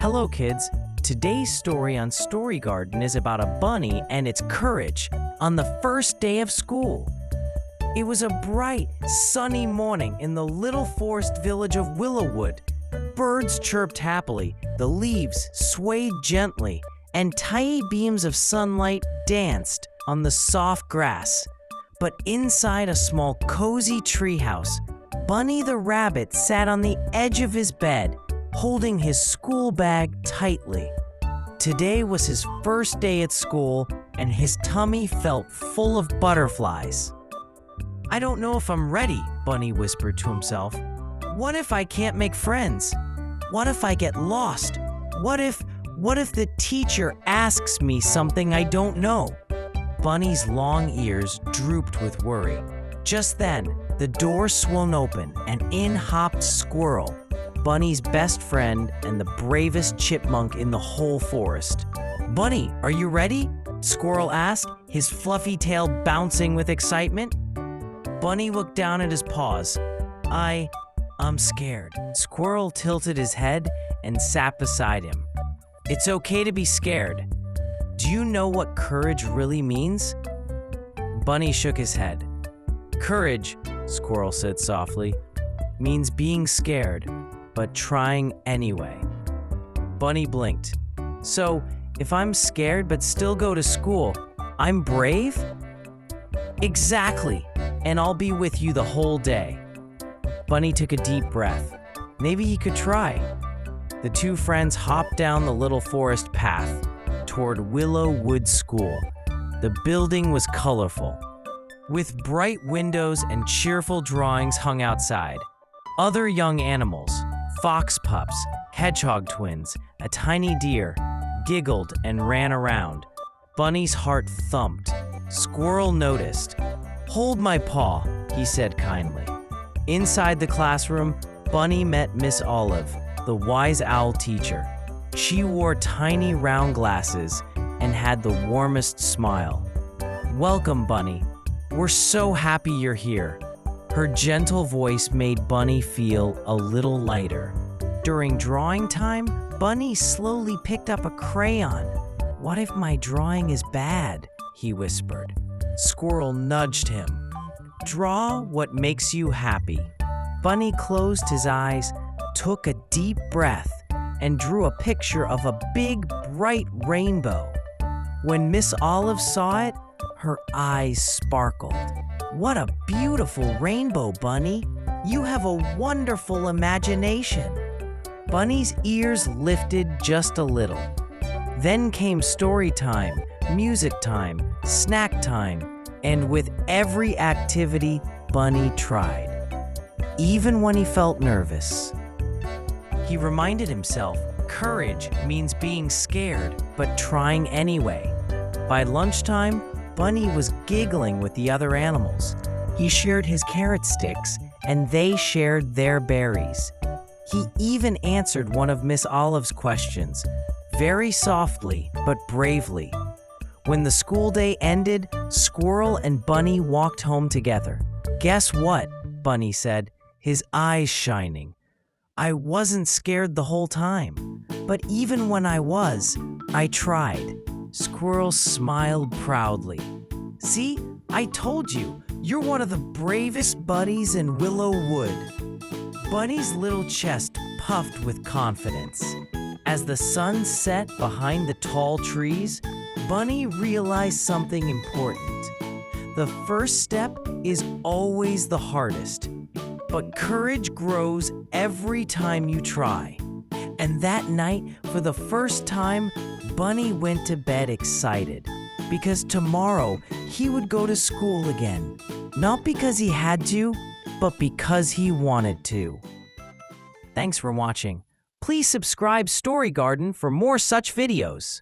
Hello, kids. Today's story on Story Garden is about a bunny and its courage on the first day of school. It was a bright, sunny morning in the little forest village of Willowwood. Birds chirped happily, the leaves swayed gently, and tiny beams of sunlight danced on the soft grass. But inside a small, cozy treehouse, Bunny the rabbit sat on the edge of his bed, holding his school bag tightly. Today was his first day at school, and his tummy felt full of butterflies. "I don't know if I'm ready," Bunny whispered to himself. "What if I can't make friends? What if I get lost? What if the teacher asks me something I don't know?" Bunny's long ears drooped with worry. Just then, the door swung open and in hopped Squirrel, Bunny's best friend and the bravest chipmunk in the whole forest. "Bunny, are you ready?" Squirrel asked, his fluffy tail bouncing with excitement. Bunny looked down at his paws. I'm scared." Squirrel tilted his head and sat beside him. "It's okay to be scared. Do you know what courage really means?" Bunny shook his head. "Courage," Squirrel said softly, "means being scared, but trying anyway." Bunny blinked. "So, if I'm scared but still go to school, I'm brave?" "Exactly, and I'll be with you the whole day." Bunny took a deep breath. Maybe he could try. The two friends hopped down the little forest path toward Willowwood School. The building was colorful, with bright windows and cheerful drawings hung outside. Other young animals, fox pups, hedgehog twins, a tiny deer, giggled and ran around. Bunny's heart thumped. Squirrel noticed. "Hold my paw," he said kindly. Inside the classroom, Bunny met Miss Olive, the wise owl teacher. She wore tiny round glasses and had the warmest smile. "Welcome, Bunny. We're so happy you're here." Her gentle voice made Bunny feel a little lighter. During drawing time, Bunny slowly picked up a crayon. "What if my drawing is bad?" he whispered. Squirrel nudged him. "Draw what makes you happy." Bunny closed his eyes, took a deep breath, and drew a picture of a big, bright rainbow. When Miss Olive saw it, her eyes sparkled. "What a beautiful rainbow, Bunny. You have a wonderful imagination." Bunny's ears lifted just a little. Then came story time, music time, snack time, and with every activity, Bunny tried. Even when he felt nervous. He reminded himself, courage means being scared, but trying anyway. By lunchtime, Bunny was giggling with the other animals. He shared his carrot sticks, and they shared their berries. He even answered one of Miss Olive's questions, very softly but bravely. When the school day ended, Squirrel and Bunny walked home together. "Guess what?" Bunny said, his eyes shining. "I wasn't scared the whole time, but even when I was, I tried." Squirrel smiled proudly. "See, I told you, you're one of the bravest buddies in Willowwood." Bunny's little chest puffed with confidence. As the sun set behind the tall trees, Bunny realized something important. The first step is always the hardest, but courage grows every time you try. And that night, for the first time, Bunny went to bed excited, because tomorrow he would go to school again. Not because he had to, but because he wanted to. Thanks for watching. Please subscribe Story Garden for more such videos.